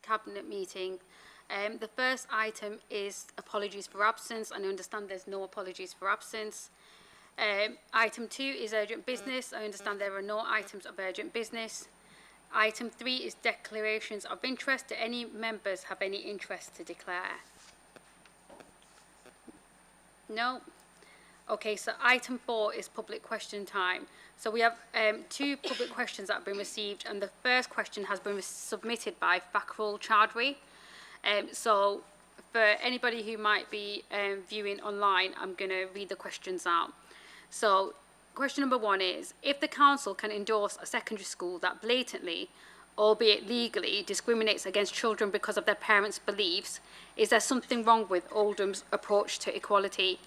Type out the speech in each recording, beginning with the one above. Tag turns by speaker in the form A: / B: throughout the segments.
A: Cabinet meeting. The first item is apologies for absence, and I understand there's no apologies for absence. Item 2 is urgent business. I understand there are no items of urgent business. Item 3 is declarations of interest. Do any members have any interest to declare? No? Okay, so item 4 is public question time. So we have 2 public questions that have been received, and the first question has been submitted by Fakrul Chaudhry. So for anybody who might be viewing online, I'm going to read the questions out. So question number 1 is, if the council can endorse a secondary school that blatantly, albeit legally, discriminates against children because of their parents' beliefs, is there something wrong with Oldham's approach to equality?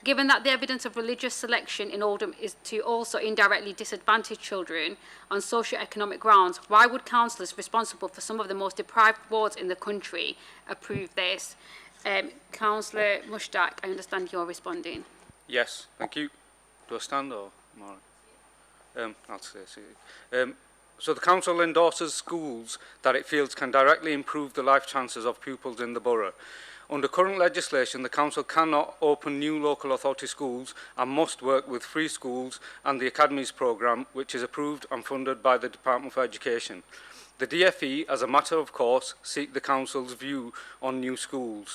A: Given that the evidence of religious selection in Oldham is to also indirectly disadvantage children on socio-economic grounds, why would councillors responsible for some of the most deprived wards in the country approve this? Councillor Mushtaq, I understand you're responding.
B: Yes, thank you. Do I stand or more? I'll say. So the council endorses schools that it feels can directly improve the life chances of pupils in the borough. Under current legislation, the council cannot open new local authority schools and must work with free schools and the Academies programme, which is approved and funded by the Department for Education. The DFE, as a matter of course, seek the council's view on new school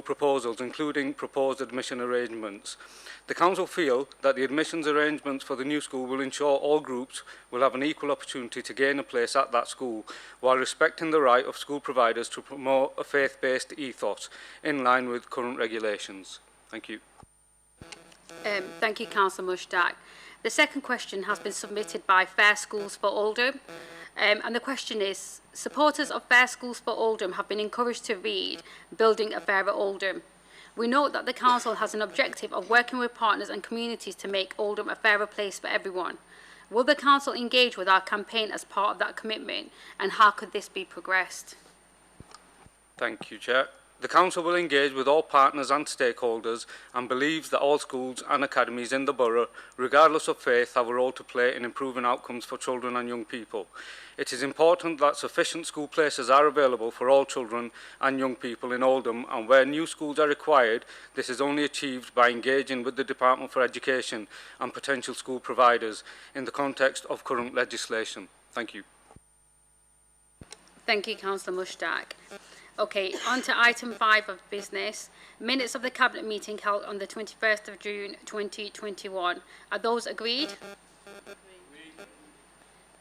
B: proposals, including proposed admission arrangements. The council feel that the admissions arrangements for the new school will ensure all groups will have an equal opportunity to gain a place at that school, while respecting the right of school providers to promote a faith-based ethos in line with current regulations. Thank you.
A: Thank you, Councillor Mushtaq. The second question has been submitted by Fair Schools for Oldham. And the question is, supporters of Fair Schools for Oldham have been encouraged to read Building a Fairer Oldham. We note that the council has an objective of working with partners and communities to make Oldham a fairer place for everyone. Will the council engage with our campaign as part of that commitment, and how could this be progressed?
B: Thank you, Chair. The council will engage with all partners and stakeholders and believes that all schools and academies in the borough, regardless of faith, have a role to play in improving outcomes for children and young people. It is important that sufficient school places are available for all children and young people in Oldham, and where new schools are required, this is only achieved by engaging with the Department for Education and potential school providers in the context of current legislation. Thank you.
A: Thank you, Councillor Mushtaq. Okay, on to item 5 of business. Minutes of the Cabinet meeting held on the 21st of June 2021. Are those agreed?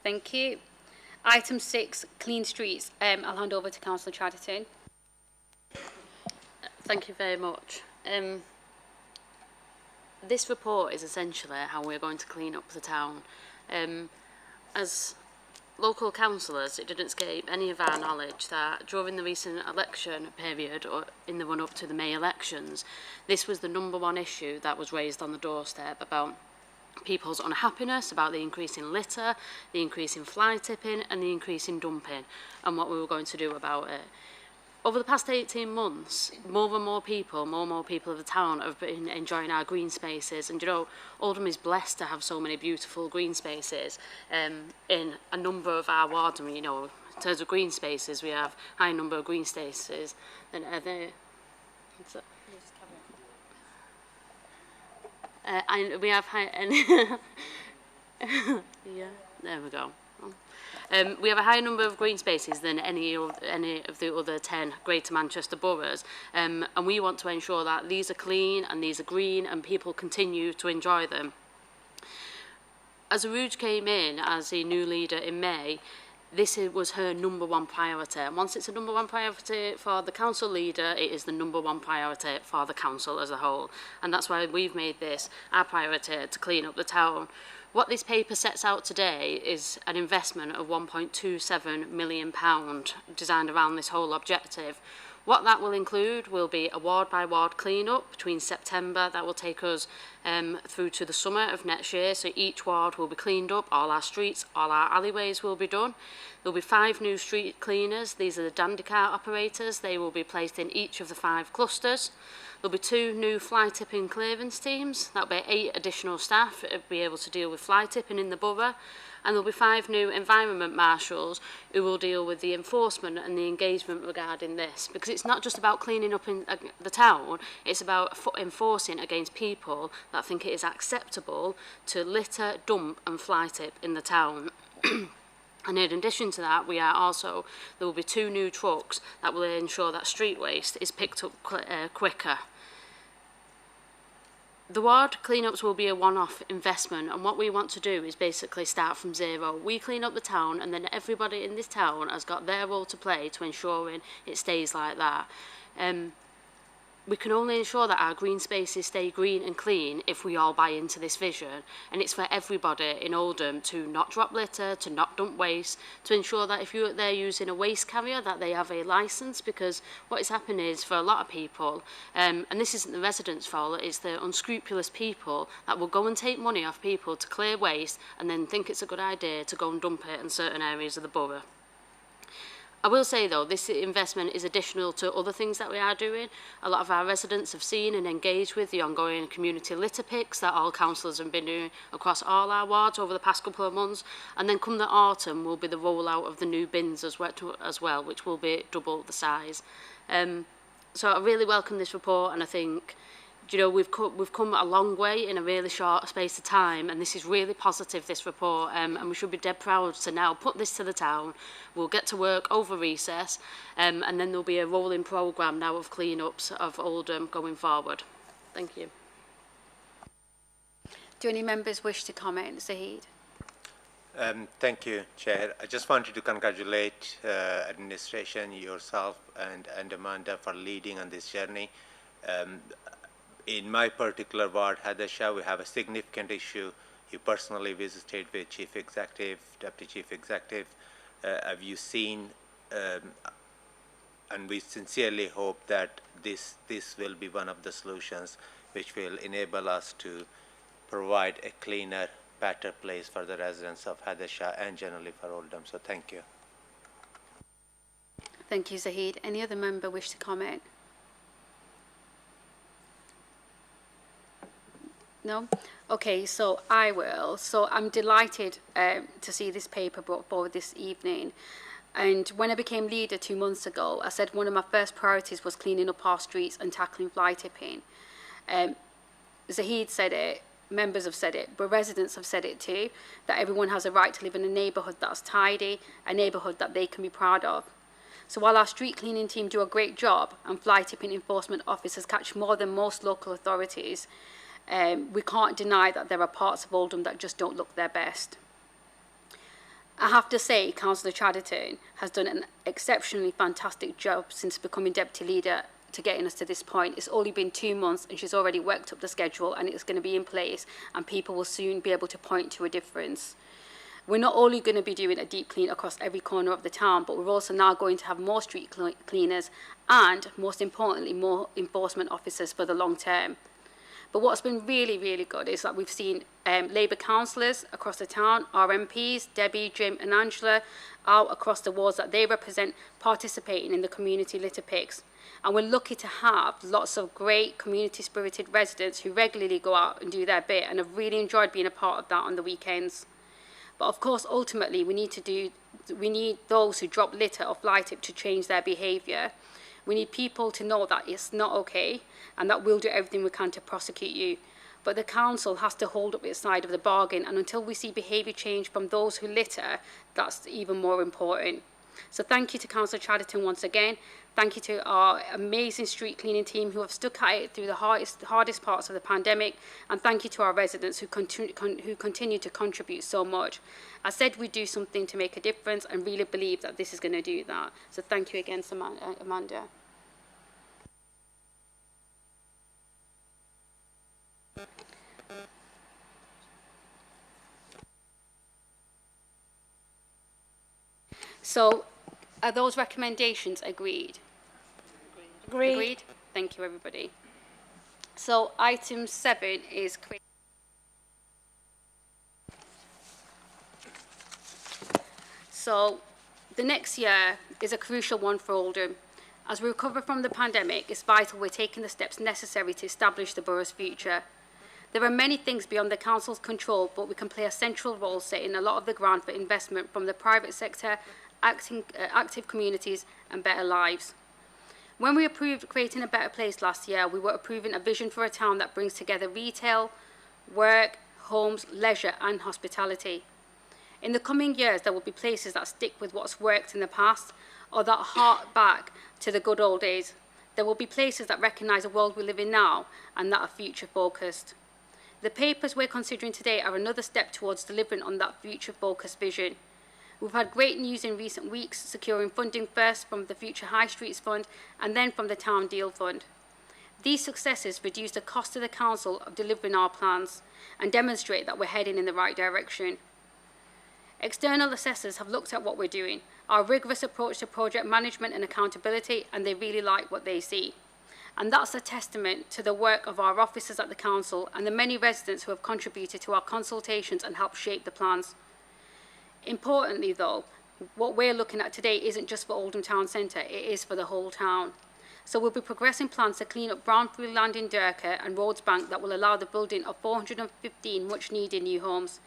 A: Thank you. Item 6, clean streets. I'll hand over to Councillor Chatterton.
C: Thank you very much. This report is essentially how we're going to clean up the town. As local councillors, it didn't escape any of our knowledge that during the recent election period, or in the run-up to the May elections, this was the #1 issue that was raised on the doorstep about people's unhappiness about the increase in litter, the increase in fly tipping and the increase in dumping, and what we were going to do about it. Over the past 18 months, more and more people of the town have been enjoying our green spaces. And you know, Oldham is blessed to have so many beautiful green spaces in a number of our wards. And, you know, in terms of green spaces, we have a high number of green spaces. And we have high... yeah, there we go. We have a higher number of green spaces than any of the other 10 Greater Manchester boroughs, and we want to ensure that these are clean and these are green and people continue to enjoy them. As Arooj came in as a new leader in May, this was her #1 priority. And once it's a #1 priority for the council leader, it is the #1 priority for the council as a whole. And that's why we've made this our priority to clean up the town. What this paper sets out today is an investment of £1.27 million designed around this whole objective. What that will include will be a ward-by-ward clean-up between September. That will take us through to the summer of next year. So each ward will be cleaned up, all our streets, all our alleyways will be done. There'll be 5 new street cleaners. These are the dandy car operators. They will be placed in each of the 5 clusters. There'll be 2 new fly tipping clearance teams. That'll be 8 additional staff to be able to deal with fly tipping in the borough. And there'll be 5 new environment marshals who will deal with the enforcement and the engagement regarding this. Because it's not just about cleaning up in the town, it's about enforcing against people that think it is acceptable to litter, dump and fly tip in the town. And in addition to that, there will be 2 new trucks that will ensure that street waste is picked up quicker. The ward cleanups will be a one-off investment, and what we want to do is basically start from zero. We clean up the town, and then everybody in this town has got their role to play to ensuring it stays like that. We can only ensure that our green spaces stay green and clean if we all buy into this vision, and it's for everybody in Oldham to not drop litter, to not dump waste, to ensure that if they're using a waste carrier that they have a licence, because what is happening is for a lot of people, and this isn't the residents' fault, it's the unscrupulous people that will go and take money off people to clear waste and then think it's a good idea to go and dump it in certain areas of the borough. I will say though, this investment is additional to other things that we are doing. A lot of our residents have seen and engaged with the ongoing community litter picks that all councillors have been doing across all our wards over the past couple of months. And then come the autumn will be the rollout of the new bins as well, which will be double the size. So I really welcome this report, and I think, you know, we've come a long way in a really short space of time, and this is really positive, this report, and we should be dead proud to now put this to the town. We'll get to work over recess, and then there'll be a rolling programme now of clean-ups of Oldham going forward. Thank you.
A: Do any members wish to comment? Zahid?
D: Thank you, Chair. I just wanted to congratulate administration, yourself and Amanda for leading on this journey. In my particular ward, Hadasha, we have a significant issue. You personally visited with Chief Executive, Deputy Chief Executive. Have you seen, and we sincerely hope that this will be one of the solutions which will enable us to provide a cleaner, better place for the residents of Hadasha and generally for Oldham. So thank you.
A: Thank you, Zahid. Any other member wish to comment? No? Okay, so I will. So I'm delighted to see this paper brought forward this evening. And when I became leader 2 months ago, I said one of my first priorities was cleaning up our streets and tackling fly tipping. Zahid said it, members have said it, but residents have said it too, that everyone has a right to live in a neighbourhood that's tidy, a neighbourhood that they can be proud of. So while our street cleaning team do a great job and fly tipping enforcement officers catch more than most local authorities, we can't deny that there are parts of Oldham that just don't look their best. I have to say, Councillor Chatterton has done an exceptionally fantastic job since becoming deputy leader to getting us to this point. It's only been 2 months and she's already worked up the schedule, and it's going to be in place, and people will soon be able to point to a difference. We're not only going to be doing a deep clean across every corner of the town, but we're also now going to have more street cleaners and, most importantly, more enforcement officers for the long term. But what's been really, really good is that we've seen Labour councillors across the town, our MPs, Debbie, Jim and Angela, out across the wards that they represent, participating in the community litter picks. And we're lucky to have lots of great community-spirited residents who regularly go out and do their bit, and have really enjoyed being a part of that on the weekends. But of course, ultimately, we need those who drop litter or fly tip to change their behaviour. We need people to know that it's not okay, and that we'll do everything we can to prosecute you. But the council has to hold up its side of the bargain, and until we see behaviour change from those who litter, that's even more important. So thank you to Councillor Chatterton once again. Thank you to our amazing street cleaning team who have stuck at it through the hardest parts of the pandemic. And thank you to our residents who continue to contribute so much. I said we'd do something to make a difference, and really believe that this is going to do that. So thank you again, Amanda. So, are those recommendations agreed? Agreed. Thank you, everybody. So item 7 is So the next year is a crucial one for Oldham. As we recover from the pandemic, it's vital we're taking the steps necessary to establish the borough's future. There are many things beyond the council's control, but we can play a central role setting a lot of the ground for investment from the private sector, active communities and better lives. When we approved Creating a Better Place last year, we were approving a vision for a town that brings together retail, work, homes, leisure and hospitality. In the coming years, there will be places that stick with what's worked in the past or that hark back to the good old days. There will be places that recognise the world we live in now and that are future-focused. The papers we're considering today are another step towards delivering on that future-focused vision. We've had great news in recent weeks, securing funding first from the Future High Streets Fund and then from the Town Deal Fund. These successes reduce the cost to the council of delivering our plans and demonstrate that we're heading in the right direction. External assessors have looked at what we're doing, our rigorous approach to project management and accountability, and they really like what they see. And that's a testament to the work of our officers at the council and the many residents who have contributed to our consultations and helped shape the plans. Importantly though, what we're looking at today isn't just for Oldham Town Centre, it is for the whole town. So we'll be progressing plans to clean up brownfield land in Durka and Roadsbank that will allow the building of 415 much needed new homes,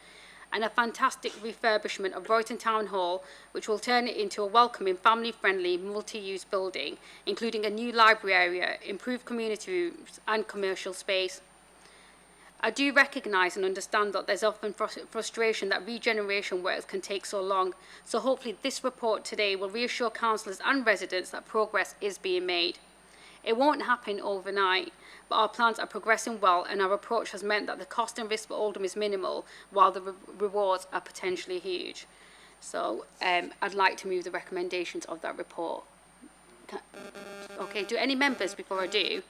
A: and a fantastic refurbishment of Royton Town Hall, which will turn it into a welcoming, family-friendly, multi-use building, including a new library area, improved community rooms and commercial space. I do recognise and understand that there's often frustration that regeneration works can take so long, so hopefully this report today will reassure councillors and residents that progress is being made. It won't happen overnight, but our plans are progressing well and our approach has meant that the cost and risk for Oldham is minimal while the rewards are potentially huge. So I'd like to move the recommendations of that report. Okay, do any members, before I do,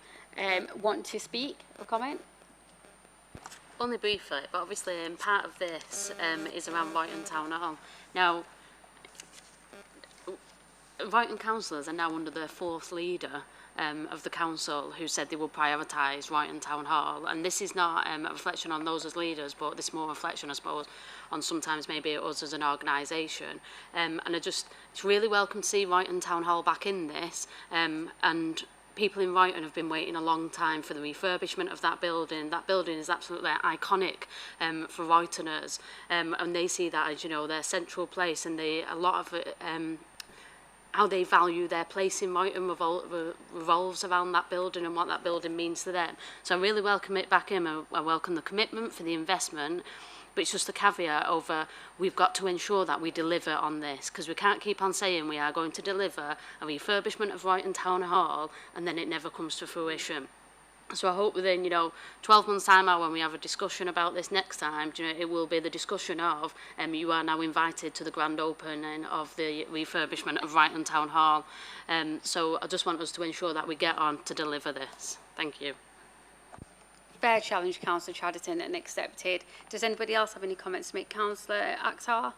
A: want to speak or comment?
C: Only briefly, but obviously part of this is around Royton Town Hall. Now, Royton councillors are now under their 4th leader of the council who said they will prioritise Royton Town Hall, and this is not a reflection on those as leaders, but this is more a reflection, I suppose, on sometimes maybe us as an organisation. And it's really welcome to see Royton Town Hall back in this, and people in Royton have been waiting a long time for the refurbishment of that building. That building is absolutely iconic for Roytoners, and they see that as, you know, their central place, and a lot of it, how they value their place in Royton revolves around that building and what that building means to them. So I really welcome it back in. I welcome the commitment for the investment, but it's just a caveat over we've got to ensure that we deliver on this, because we can't keep on saying we are going to deliver a refurbishment of Royton Town Hall and then it never comes to fruition. So I hope within, 12 months' time, when we have a discussion about this next time, it will be the discussion of you are now invited to the grand opening of the refurbishment of Royton Town Hall. So I just want us to ensure that we get on to deliver this. Thank you.
A: Fair challenge, Councillor Chadderton, and accepted. Does anybody else have any comments to make? Councillor Akhtar?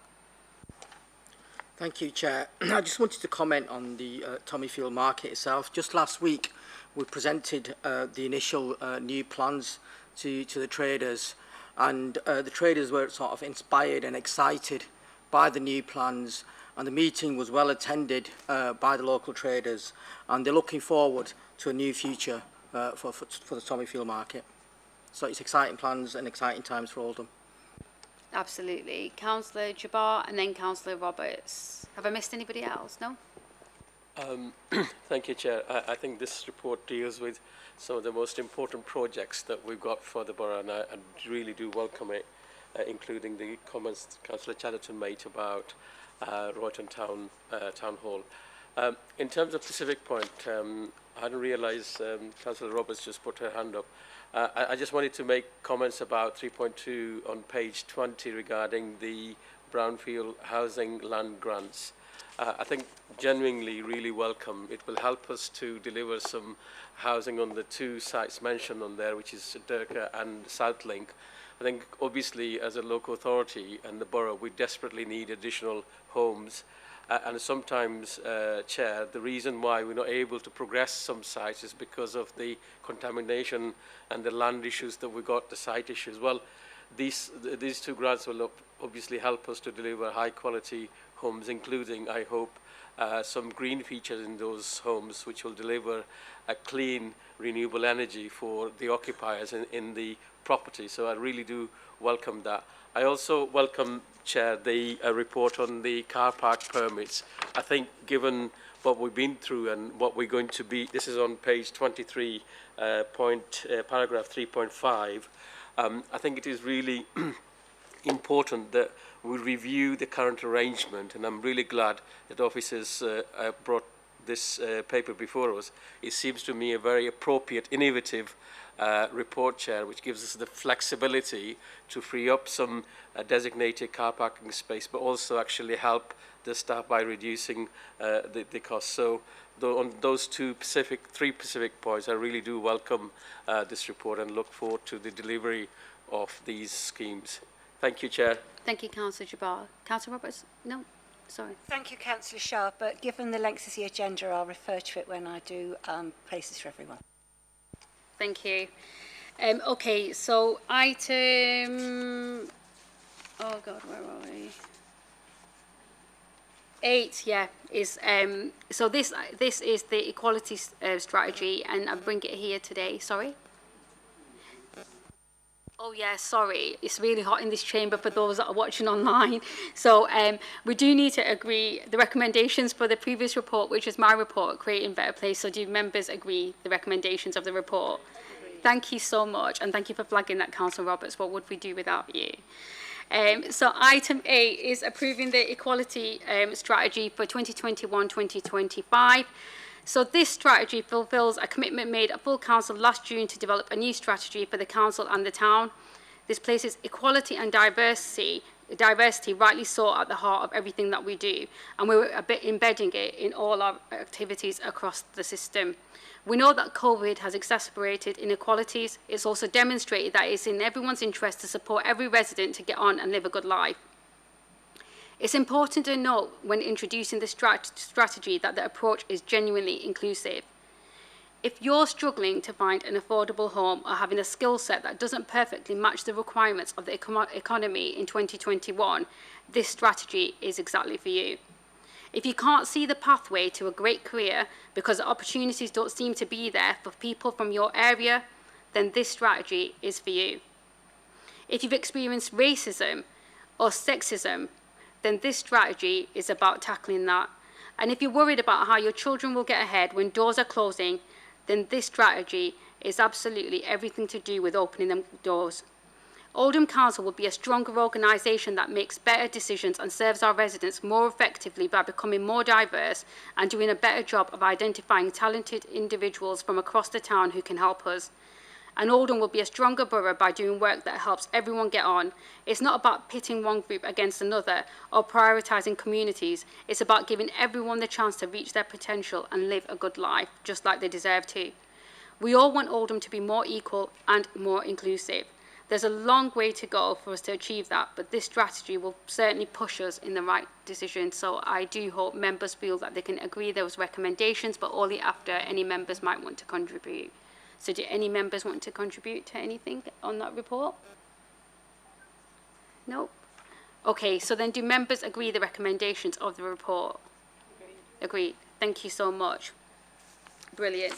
E: Thank you, Chair. I just wanted to comment on the Tommyfield market itself. Just last week, we presented the initial new plans to the traders, and the traders were sort of inspired and excited by the new plans, and the meeting was well attended by the local traders, and they're looking forward to a new future for the Tommyfield market. So it's exciting plans and exciting times for Oldham.
A: Absolutely. Councillor Jabbar and then Councillor Roberts. Have I missed anybody else? No?
F: Thank you, Chair. I think this report deals with some of the most important projects that we've got for the borough, and I really do welcome it, including the comments Councillor Chadderton made about Royton Town Hall. In terms of Pacific Point, I hadn't realised Councillor Roberts just put her hand up. I just wanted to make comments about 3.2 on page 20 regarding the brownfield housing land grants. I think genuinely really welcome. It will help us to deliver some housing on the 2 sites mentioned on there, which is Durka and Southlink. I think obviously as a local authority and the borough, we desperately need additional homes. And sometimes, Chair, the reason why we're not able to progress some sites is because of the contamination and the land issues that we got, the site issues. Well, these two grants will obviously help us to deliver high quality homes, including, I hope, some green features in those homes which will deliver a clean, renewable energy for the occupiers in the property. So I really do welcome that. I also welcome, Chair, the report on the car park permits. I think given what we've been through and what we're going to be, this is on page 23, paragraph 3.5, I think it is really important that we review the current arrangement, and I'm really glad that officers brought this paper before us. It seems to me a very appropriate, innovative report, Chair, which gives us the flexibility to free up some designated car parking space, but also actually help the staff by reducing the cost. So on those three specific points, I really do welcome this report and look forward to the delivery of these schemes. Thank you, Chair.
A: Thank you, Councillor Jabbar. Councillor Roberts? No, sorry.
G: Thank you, Councillor Shah, but given the length of the agenda, I'll refer to it when I do places for everyone.
A: Thank you. Okay, so item, oh God, where are we? 8, yeah, is, so this is the equality strategy, and I bring it here today, sorry. Oh yeah, sorry, it's really hot in this chamber for those that are watching online. So we do need to agree the recommendations for the previous report, which is my report, Creating Better Place. So do members agree the recommendations of the report? Thank you so much, and thank you for flagging that, Councillor Roberts. What would we do without you? So item 8 is approving the equality strategy for 2021-2025. So this strategy fulfills a commitment made at full council last June to develop a new strategy for the council and the town. This places equality and diversity rightly sought at the heart of everything that we do, and we're embedding it in all our activities across the system. We know that COVID has exacerbated inequalities. It's also demonstrated that it's in everyone's interest to support every resident to get on and live a good life. It's important to note when introducing the strategy that the approach is genuinely inclusive. If you're struggling to find an affordable home or having a skill set that doesn't perfectly match the requirements of the economy in 2021, this strategy is exactly for you. If you can't see the pathway to a great career because the opportunities don't seem to be there for people from your area, then this strategy is for you. If you've experienced racism or sexism, then this strategy is about tackling that. And if you're worried about how your children will get ahead when doors are closing, then this strategy is absolutely everything to do with opening them doors. Oldham Council will be a stronger organisation that makes better decisions and serves our residents more effectively by becoming more diverse and doing a better job of identifying talented individuals from across the town who can help us. And Oldham will be a stronger borough by doing work that helps everyone get on. It's not about pitting one group against another or prioritising communities. It's about giving everyone the chance to reach their potential and live a good life, just like they deserve to. We all want Oldham to be more equal and more inclusive. There's a long way to go for us to achieve that, but this strategy will certainly push us in the right decision. So I do hope members feel that they can agree those recommendations, but only after any members might want to contribute. So do any members want to contribute to anything on that report? No? Okay, so then do members agree the recommendations of the report? Agreed. Thank you so much. Brilliant.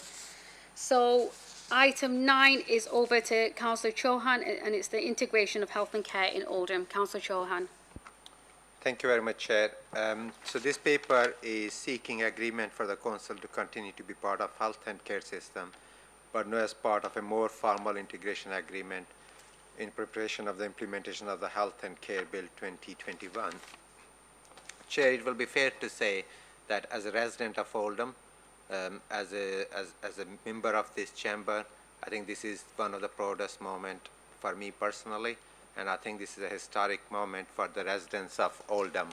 A: So item 9 is over to Councillor Chauhan, and it's the integration of health and care in Oldham. Councillor Chauhan.
D: Thank you very much, Chair. So this paper is seeking agreement for the Council to continue to be part of health and care system, but not as part of a more formal integration agreement in preparation of the implementation of the Health and Care Bill 2021. Chair, it will be fair to say that as a resident of Oldham, as a member of this chamber, I think this is one of the proudest moments for me personally, and I think this is a historic moment for the residents of Oldham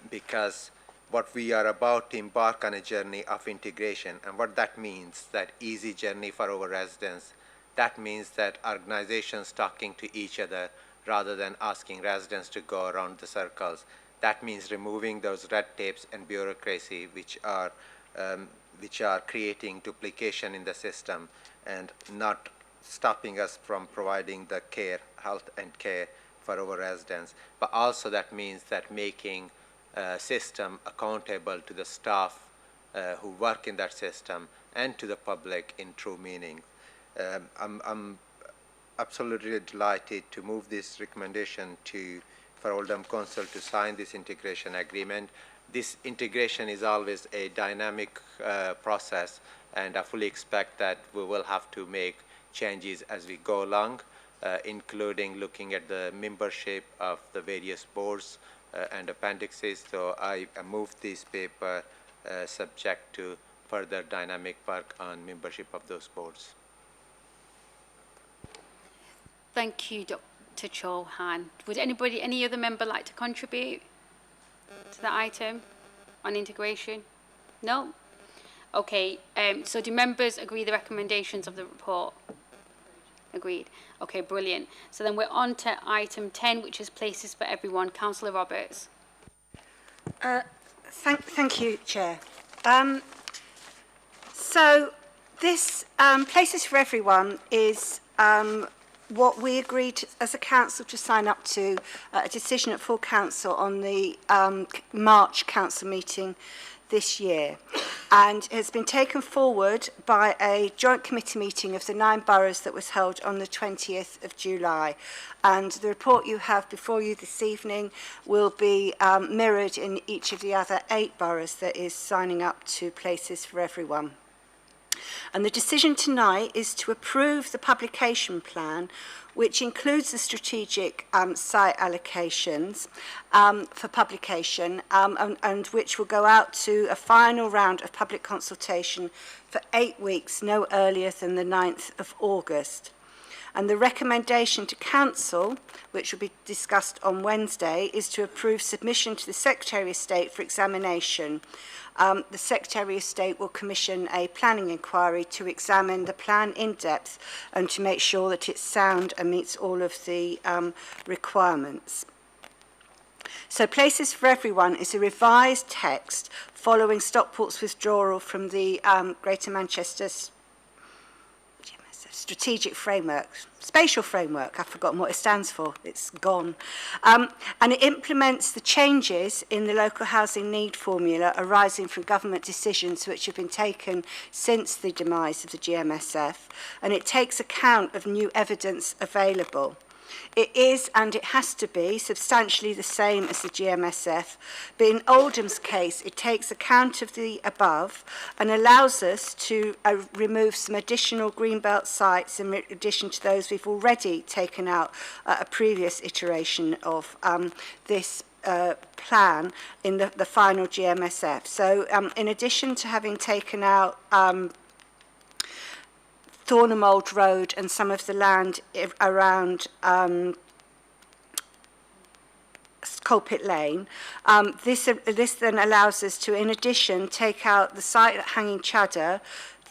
D: because what we are about to embark on a journey of integration, and what that means, that easy journey for our residents, that means that organizations talking to each other rather than asking residents to go around the circles. That means removing those red tapes and bureaucracy which are creating duplication in the system and not stopping us from providing the care, health and care for our residents. But also that means that making system accountable to the staff who work in that system and to the public in true meaning. I'm absolutely delighted to move this recommendation for Oldham Council to sign this integration agreement. This integration is always a dynamic process, and I fully expect that we will have to make changes as we go along, including looking at the membership of the various boards and appendixes. So I moved this paper subject to further dynamic work on membership of those boards.
A: Thank you, Dr. Chauhan. Would any other member like to contribute to the item on integration? No? Okay, so do members agree the recommendations of the report? Agreed. Okay, brilliant. So then we're on to item 10, which is places for everyone. Councillor Roberts.
G: Thank you, Chair. So this Places for Everyone is what we agreed as a council to sign up to a decision at full council on the March council meeting this year, and has been taken forward by a joint committee meeting of the 9 boroughs that was held on the 20th of July. And the report you have before you this evening will be mirrored in each of the other 8 boroughs that is signing up to Places for Everyone. And the decision tonight is to approve the publication plan, which includes the strategic site allocations for publication, and which will go out to a final round of public consultation for 8 weeks, no earlier than the 9th of August. And the recommendation to Council, which will be discussed on Wednesday, is to approve submission to the Secretary of State for examination. The Secretary of State will commission a planning inquiry to examine the plan in depth and to make sure that it's sound and meets all of the requirements. So Places for Everyone is a revised text following Stockport's withdrawal from the Greater Manchester Strategic Framework, Spatial Framework, I've forgotten what it stands for, it's gone. And it implements the changes in the local housing need formula arising from government decisions which have been taken since the demise of the GMSF, and it takes account of new evidence available. It is, and it has to be, substantially the same as the GMSF, but in Oldham's case, it takes account of the above and allows us to remove some additional greenbelt sites in addition to those we've already taken out a previous iteration of this plan in the final GMSF. So in addition to having taken out Thornamold Road and some of the land around Colpit Lane. This then allows us to, in addition, take out the site at Hanging Chadder,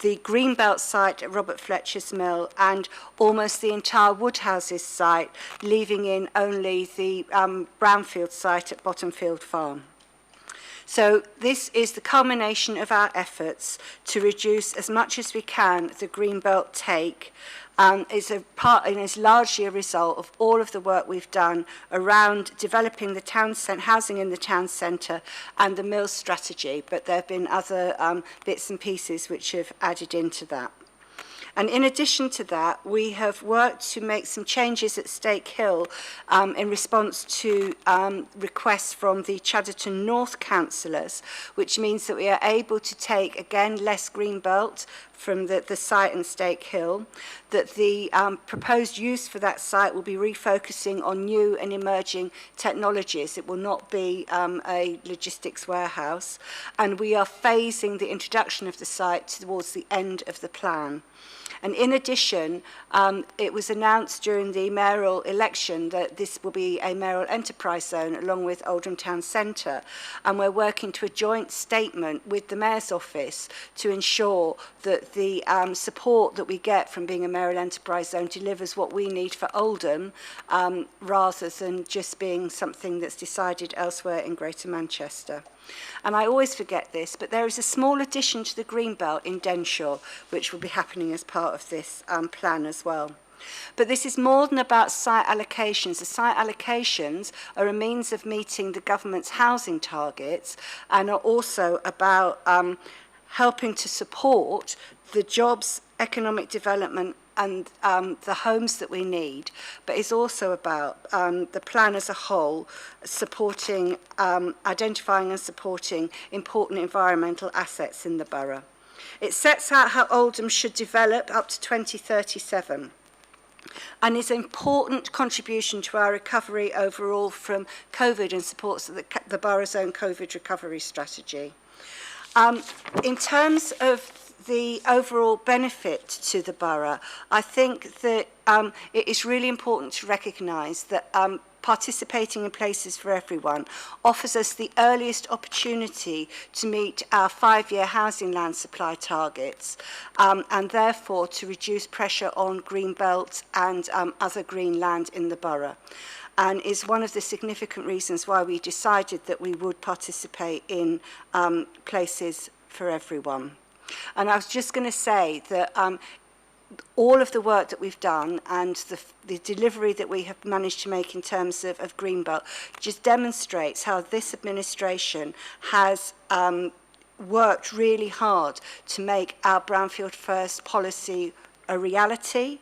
G: the Greenbelt site at Robert Fletcher's Mill, and almost the entire Woodhouses site, leaving in only the Brownfield site at Bottomfield Farm. So this is the culmination of our efforts to reduce as much as we can the Greenbelt take, is largely a result of all of the work we've done around developing the housing in the town centre and the Mills strategy, but there have been other bits and pieces which have added into that. And in addition to that, we have worked to make some changes at Stake Hill in response to requests from the Chadderton North councillors, which means that we are able to take, again, less greenbelt from the site in Stake Hill, that the proposed use for that site will be refocusing on new and emerging technologies. It will not be a logistics warehouse, and we are phasing the introduction of the site towards the end of the plan. And in addition, it was announced during the mayoral election that this will be a mayoral enterprise zone along with Oldham Town Centre. And we're working to a joint statement with the Mayor's Office to ensure that the support that we get from being a mayoral enterprise zone delivers what we need for Oldham, rather than just being something that's decided elsewhere in Greater Manchester. And I always forget this, but there is a small addition to the Greenbelt in Denshaw, which will be happening as part of this plan as well. But this is more than about site allocations. The site allocations are a means of meeting the government's housing targets and are also about helping to support the jobs, economic development and the homes that we need, but it's also about the plan as a whole, supporting, identifying and supporting important environmental assets in the borough. It sets out how Oldham should develop up to 2037 and is an important contribution to our recovery overall from COVID and supports the borough's own COVID recovery strategy. In terms of the overall benefit to the borough, I think that it is really important to recognise that participating in Places for Everyone offers us the earliest opportunity to meet our 5-year housing land supply targets and therefore to reduce pressure on green belts and other green land in the borough, and is one of the significant reasons why we decided that we would participate in Places for Everyone. And I was just going to say that all of the work that we've done and the delivery that we have managed to make in terms of Greenbelt just demonstrates how this administration has worked really hard to make our Brownfield First policy a reality.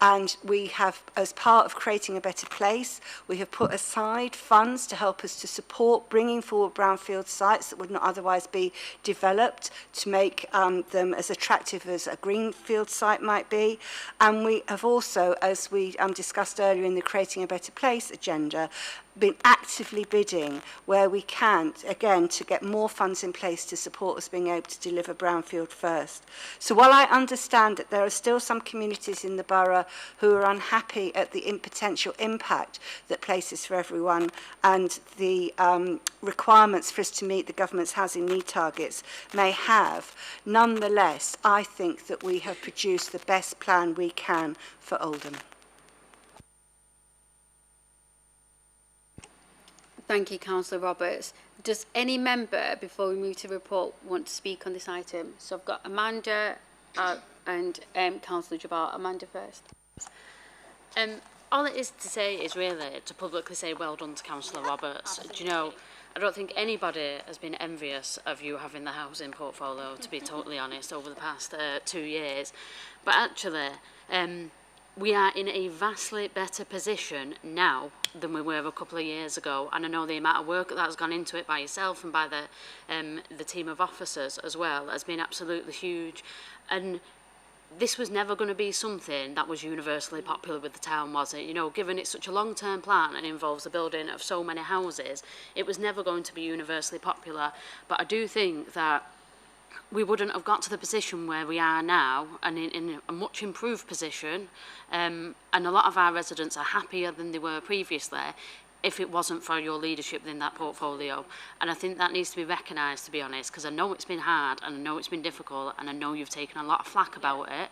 G: And we have, as part of creating a better place, we have put aside funds to help us to support bringing forward brownfield sites that would not otherwise be developed, to make them as attractive as a greenfield site might be. And we have also, as we discussed earlier in the Creating a Better Place agenda, been actively bidding where we can, again, to get more funds in place to support us being able to deliver Brownfield First. So while I understand that there are still some communities in the borough who are unhappy at the potential impact that Places for Everyone and the requirements for us to meet the government's housing need targets may have, nonetheless, I think that we have produced the best plan we can for Oldham.
A: Thank you, Councillor Roberts. Does any member, before we move to report, want to speak on this item? So I've got Amanda and Councillor Jabbar. Amanda first.
C: All it is to say is really to publicly say well done to Councillor Roberts. Do you know, I don't think anybody has been envious of you having the housing portfolio, to be totally honest, over the past 2 years. But actually, we are in a vastly better position now than we were a couple of years ago, and I know the amount of work that has gone into it by yourself and by the team of officers as well has been absolutely huge. And this was never going to be something that was universally popular with the town, was it? You know, given it's such a long-term plan and involves the building of so many houses, it was never going to be universally popular. But I do think that we wouldn't have got to the position where we are now, and in a much improved position, and a lot of our residents are happier than they were previously, if it wasn't for your leadership in that portfolio. And I think that needs to be recognised, to be honest, because I know it's been hard and I know it's been difficult and I know you've taken a lot of flack about it,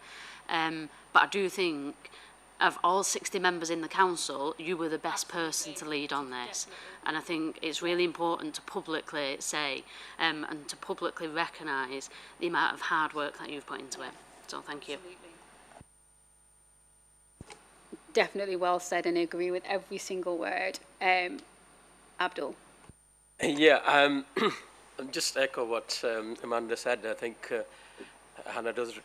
C: but I do think of all 60 members in the council, you were the best person to lead on this. And I think it's really important to publicly say and to publicly recognise the amount of hard work that you've put into it. So thank you.
A: Definitely well said, and I agree with every single word. Abdul.
F: Yeah, I'll just echo what Amanda said. I think Hannah does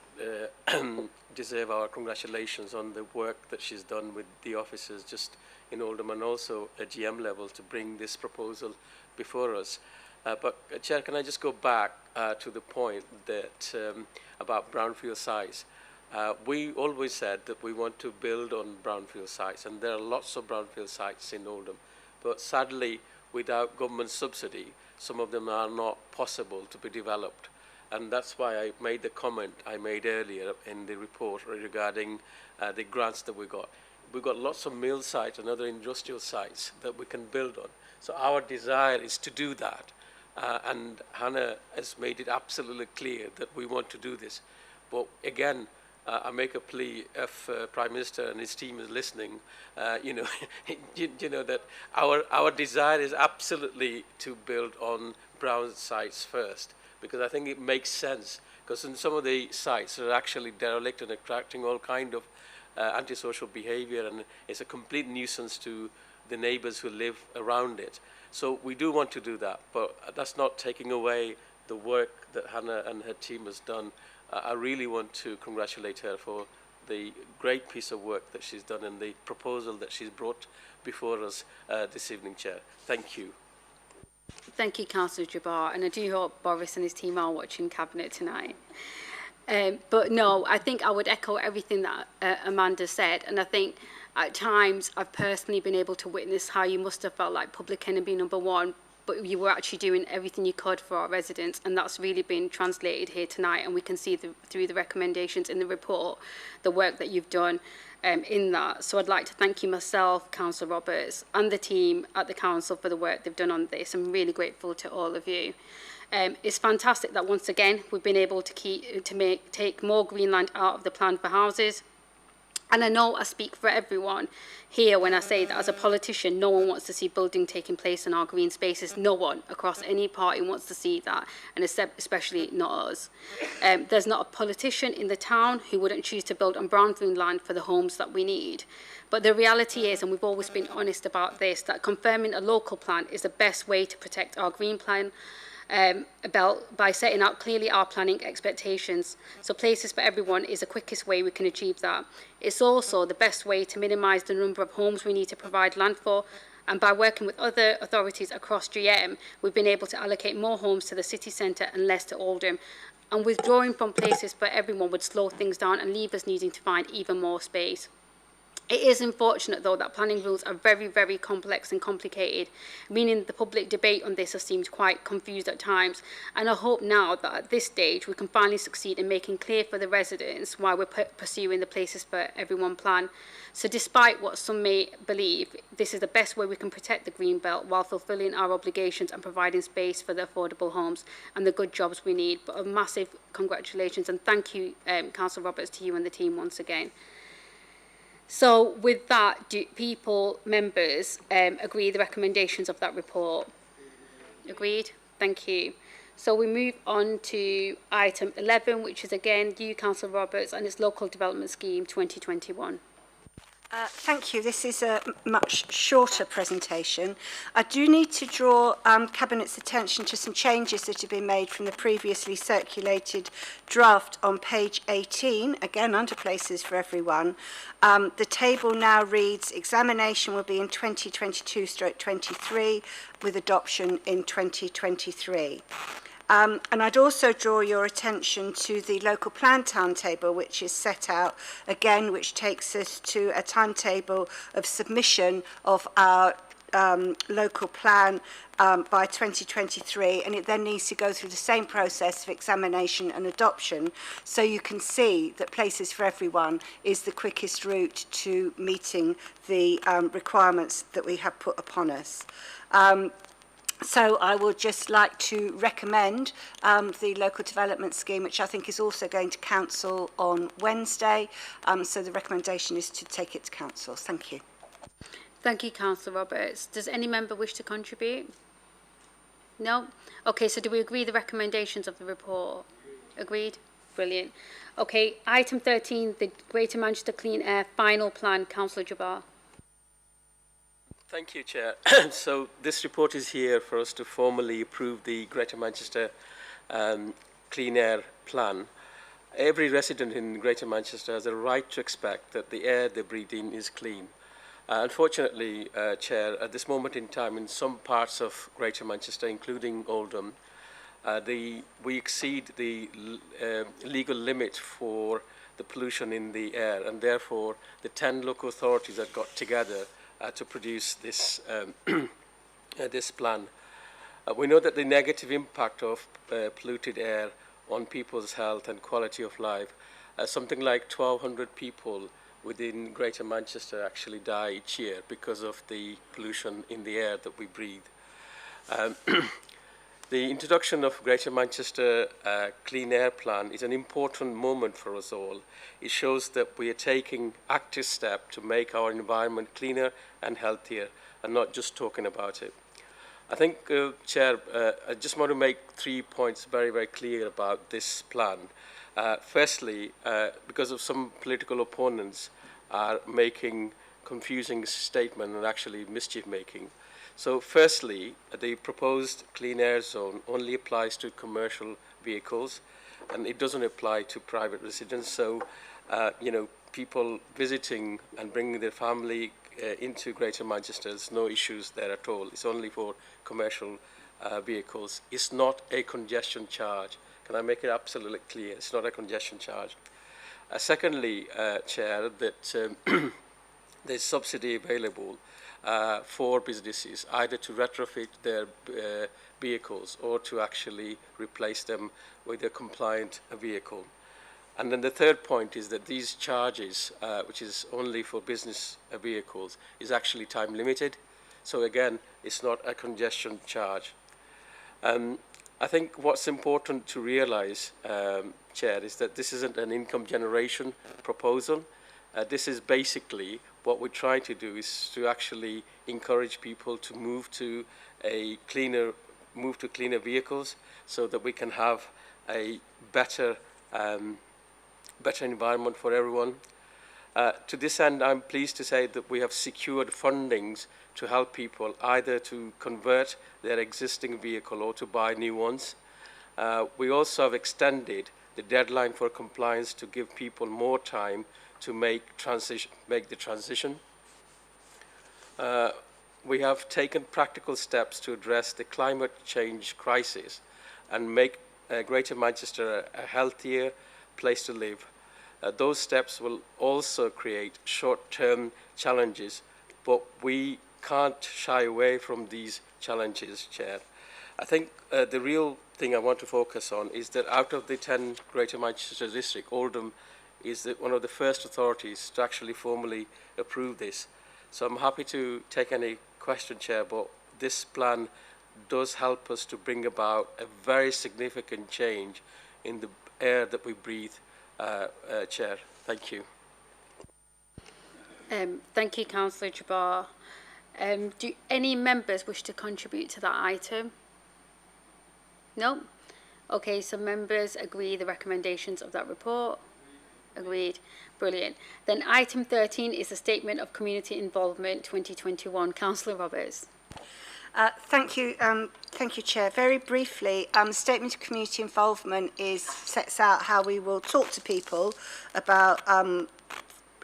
F: deserve our congratulations on the work that she's done with the officers just in Oldham and also at GM level to bring this proposal before us. But Chair, can I just go back to the point that about brownfield sites? We always said that we want to build on brownfield sites, and there are lots of brownfield sites in Oldham. But sadly, without government subsidy, some of them are not possible to be developed. And that's why I made the comment I made earlier in the report regarding the grants that we got. We've got lots of mill sites and other industrial sites that we can build on. So our desire is to do that. And Hannah has made it absolutely clear that we want to do this. But again, I make a plea if Prime Minister and his team is listening, you know, you know that our desire is absolutely to build on brown sites first, because I think it makes sense. Because in some of the sites are actually derelict and attracting all kind of antisocial behavior, and it's a complete nuisance to the neighbors who live around it. So we do want to do that, but that's not taking away the work that Hannah and her team has done. I really want to congratulate her for the great piece of work that she's done and the proposal that she's brought before us this evening, Chair. Thank you.
A: Thank you, Councillor Jabbar, and I do hope Boris and his team are watching Cabinet tonight. But no, I think I would echo everything that Amanda said, and I think at times I've personally been able to witness how you must have felt like public enemy number one, but you were actually doing everything you could for our residents, and that's really been translated here tonight, and we can see through the recommendations in the report the work that you've done in that. So I'd like to thank you myself, Councillor Roberts, and the team at the Council for the work they've done on this. I'm really grateful to all of you. It's fantastic that once again we've been able to take more green land out of the plan for houses. And I know I speak for everyone here when I say that as a politician, no one wants to see building taking place in our green spaces. No one across any party wants to see that, and especially not us. There's not a politician in the town who wouldn't choose to build on brown green land for the homes that we need. But the reality is, and we've always been honest about this, that confirming a local plan is the best way to protect our green plan. By setting out clearly our planning expectations. So Places for Everyone is the quickest way we can achieve that. It's also the best way to minimise the number of homes we need to provide land for, and by working with other authorities across GM, we've been able to allocate more homes to the city centre and less to Oldham. And withdrawing from Places for Everyone would slow things down and leave us needing to find even more space. It is unfortunate, though, that planning rules are very, very complex and complicated, meaning the public debate on this has seemed quite confused at times. And I hope now that at this stage we can finally succeed in making clear for the residents why we're pursuing the Places for Everyone plan. So despite what some may believe, this is the best way we can protect the green belt while fulfilling our obligations and providing space for the affordable homes and the good jobs we need. But a massive congratulations and thank you, Councillor Roberts, to you and the team once again. So with that, do members agree the recommendations of that report? Agreed? Thank you. So we move on to item 11, which is again you, Councillor Roberts, and its Local Development Scheme 2021.
G: Thank you. This is a much shorter presentation. I do need to draw Cabinet's attention to some changes that have been made from the previously circulated draft on page 18, again under Places for Everyone. The table now reads, examination will be in 2022/23 with adoption in 2023. And I'd also draw your attention to the local plan timetable, which is set out again, which takes us to a timetable of submission of our local plan by 2023, and it then needs to go through the same process of examination and adoption. So you can see that Places for Everyone is the quickest route to meeting the requirements that we have put upon us. So I would just like to recommend the local development scheme, which I think is also going to council on Wednesday. So the recommendation is to take it to council. Thank you.
A: Thank you, Councillor Roberts. Does any member wish to contribute? No? Okay, so do we agree the recommendations of the report? Agreed? Brilliant. Okay, item 13, the Greater Manchester Clean Air Final Plan. Councillor Jabbar.
F: Thank you, Chair. So this report is here for us to formally approve the Greater Manchester Clean Air Plan. Every resident in Greater Manchester has a right to expect that the air they breathe in is clean. Unfortunately, Chair, at this moment in time, in some parts of Greater Manchester, including Oldham, we exceed the legal limit for the pollution in the air, and therefore the 10 local authorities that got together to produce this, this plan. We know that the negative impact of polluted air on people's health and quality of life. Something like 1,200 people within Greater Manchester actually die each year because of the pollution in the air that we breathe. The introduction of Greater Manchester Clean Air Plan is an important moment for us all. It shows that we are taking active steps to make our environment cleaner and healthier, and not just talking about it. I think, Chair, I just want to make 3 points very, very clear about this plan. Firstly, because of some political opponents are making confusing statements and actually mischief-making. So firstly, the proposed clean air zone only applies to commercial vehicles, and it doesn't apply to private residents. So, people visiting and bringing their family into Greater Manchester, there's no issues there at all. It's only for commercial vehicles. It's not a congestion charge. Can I make it absolutely clear? It's not a congestion charge. Secondly, Chair, that there's subsidy available for businesses, either to retrofit their vehicles or to actually replace them with a compliant vehicle. And then the third point is that these charges, which is only for business vehicles, is actually time limited. So again, it's not a congestion charge. I think what's important to realize, Chair, is that this isn't an income generation proposal. This is basically what we're trying to do is to actually encourage people to move to cleaner vehicles, so that we can have a better environment for everyone. To this end, I'm pleased to say that we have secured fundings to help people either to convert their existing vehicle or to buy new ones. We also have extended the deadline for compliance to give people more time to make the transition. We have taken practical steps to address the climate change crisis and make Greater Manchester a healthier place to live. Those steps will also create short-term challenges, but we can't shy away from these challenges, Chair. I think the real thing I want to focus on is that out of the 10 Greater Manchester district, Oldham is one of the first authorities to actually formally approve this. So I'm happy to take any question, Chair, but this plan does help us to bring about a very significant change in the air that we breathe, Chair. Thank you.
A: Thank you, Councillor Jabbar. Do any members wish to contribute to that item? No? Okay, so members agree the recommendations of that report? Agreed. Brilliant. Then item 13 is a statement of community involvement 2021. Councillor Roberts.
G: Thank you, Chair. Very briefly, the statement of community involvement sets out how we will talk to people about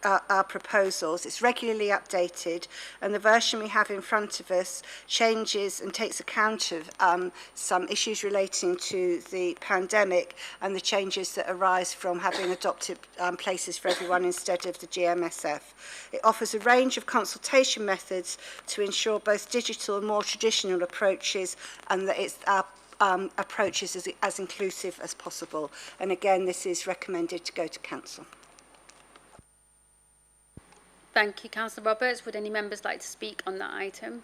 G: our proposals. It's regularly updated, and the version we have in front of us changes and takes account of some issues relating to the pandemic and the changes that arise from having adopted places for everyone instead of the GMSF. It offers a range of consultation methods to ensure both digital and more traditional approaches, and that our approach is as inclusive as possible. And again, this is recommended to go to Council.
A: Thank you, Councillor Roberts. Would any members like to speak on that item?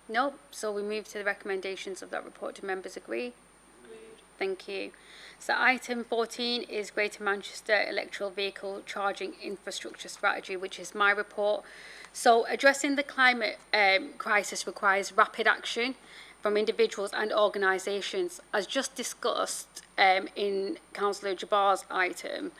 A: No. So we move to the recommendations of that report. Do members agree? Agreed. Thank you. So item 14 is Greater Manchester Electrical Vehicle Charging Infrastructure Strategy, which is my report. So addressing the climate crisis requires rapid action from individuals and organisations. As just discussed in Councillor Jabbar's item,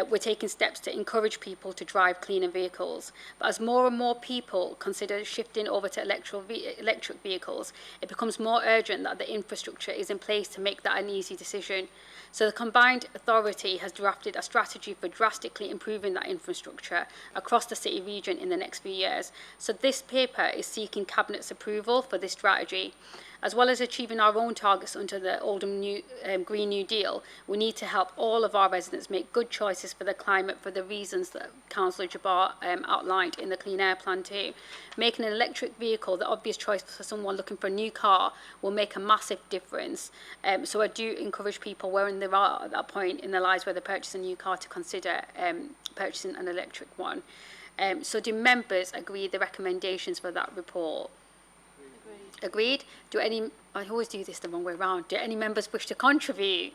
A: we're taking steps to encourage people to drive cleaner vehicles. But as more and more people consider shifting over to electric vehicles, it becomes more urgent that the infrastructure is in place to make that an easy decision. So the combined authority has drafted a strategy for drastically improving that infrastructure across the city region in the next few years. So this paper is seeking Cabinet's approval for this strategy. As well as achieving our own targets under the Oldham Green New Deal, we need to help all of our residents make good choices for the climate for the reasons that Councillor Jabbar outlined in the Clean Air Plan too. Making an electric vehicle the obvious choice for someone looking for a new car will make a massive difference. So I do encourage people when they are at that point in their lives where they purchase a new car to consider purchasing an electric one. So do members agree the recommendations for that report? Agreed. Do any, I always do this the wrong way around, do any members wish to contribute?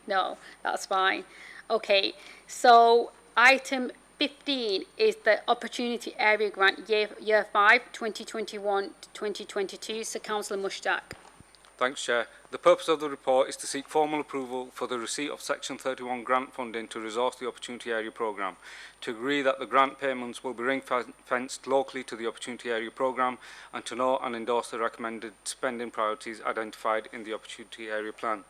A: No, that's fine. Okay, so item 15 is the Opportunity Area Grant Year 5, 2021-2022. So Councillor Mushtaq.
B: Thanks, Chair. The purpose of the report is to seek formal approval for the receipt of Section 31 grant funding to resource the Opportunity Area Programme, to agree that the grant payments will be ring-fenced locally to the Opportunity Area Programme, and to note and endorse the recommended spending priorities identified in the Opportunity Area Plan.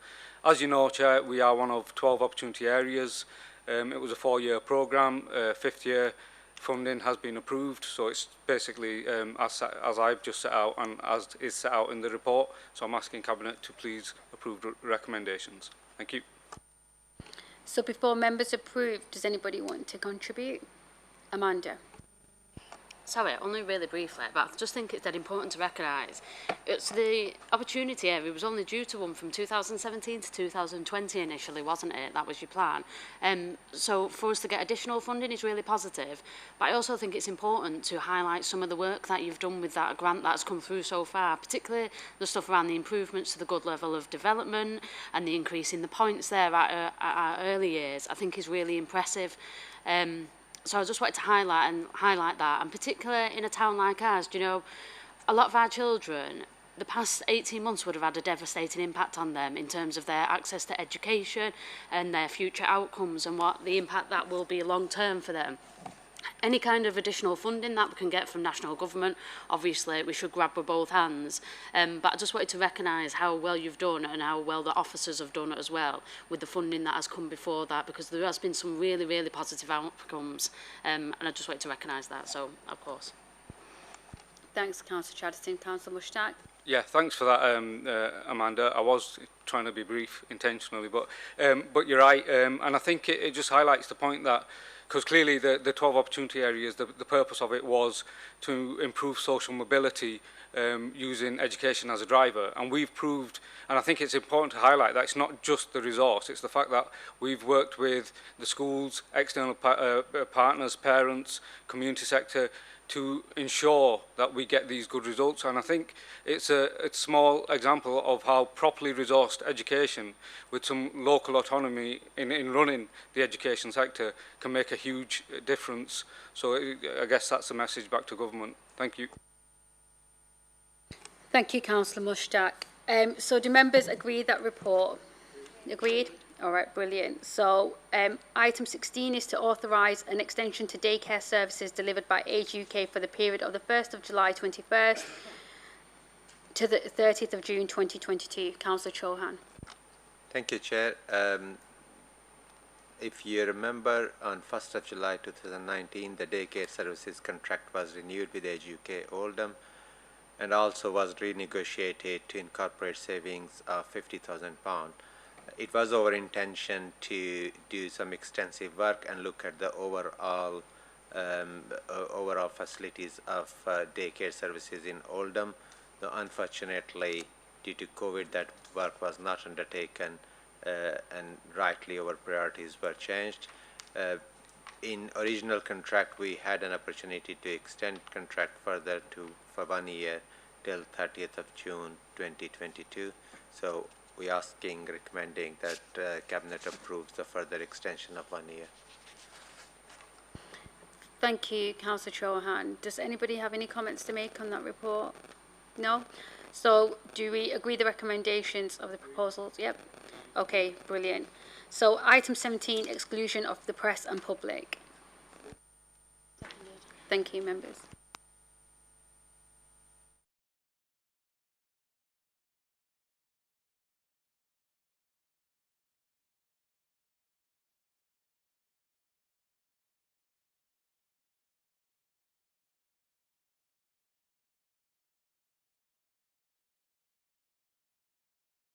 B: As you know, Chair, we are one of 12 opportunity areas. It was a 4-year programme, 5th year funding has been approved, so it's basically as I've just set out and as is set out in the report. So I'm asking Cabinet to please approve the recommendations. Thank you.
A: So before members approve, does anybody want to contribute? Amanda.
C: Sorry, only really briefly, but I just think it's dead important to recognise. It's the opportunity area was only due to one from 2017 to 2020 initially, wasn't it? That was your plan. So for us to get additional funding is really positive, but I also think it's important to highlight some of the work that you've done with that grant that's come through so far, particularly the stuff around the improvements to the good level of development and the increase in the points there at our early years, I think is really impressive. So I just wanted to highlight that, and particularly in a town like ours, you know, a lot of our children, the past 18 months would have had a devastating impact on them in terms of their access to education and their future outcomes and what the impact that will be long term for them. Any kind of additional funding that we can get from national government, obviously we should grab with both hands. But I just wanted to recognise how well you've done and how well the officers have done as well with the funding that has come before that, because there has been some really, really positive outcomes. And I just wanted to recognise that, so of course.
A: Thanks, Councillor Chatterton. Councillor Mushtaq.
B: Yeah, thanks for that, Amanda. I was trying to be brief intentionally, but you're right, and I think it just highlights the point that, because clearly the 12 opportunity areas, the purpose of it was to improve social mobility using education as a driver. And we've proved, and I think it's important to highlight that it's not just the resource, it's the fact that we've worked with the schools, external partners, parents, community sector, to ensure that we get these good results. And I think it's a small example of how properly resourced education with some local autonomy in running the education sector can make a huge difference. So I guess that's the message back to government. Thank you.
A: Thank you, Councillor Mushtaq. So do members agree that report? Agreed? All right, brilliant. So item 16 is to authorise an extension to daycare services delivered by Age UK for the period of the 1st of July 21st to the 30th of June 2022. Councillor Chauhan.
D: Thank you, Chair. If you remember, on 1st of July 2019, the daycare services contract was renewed with Age UK Oldham and also was renegotiated to incorporate savings of £50,000. It was our intention to do some extensive work and look at the overall facilities of daycare services in Oldham. Though unfortunately, due to COVID, that work was not undertaken, and rightly our priorities were changed. In original contract, we had an opportunity to extend contract further for 1 year till 30th of June 2022. So we are recommending that Cabinet approves the further extension of 1 year.
A: Thank you, Councillor Chauhan. Does anybody have any comments to make on that report? No? So do we agree the recommendations of the proposals? Yep. Okay, brilliant. So item 17, exclusion of the press and public. Thank you, members.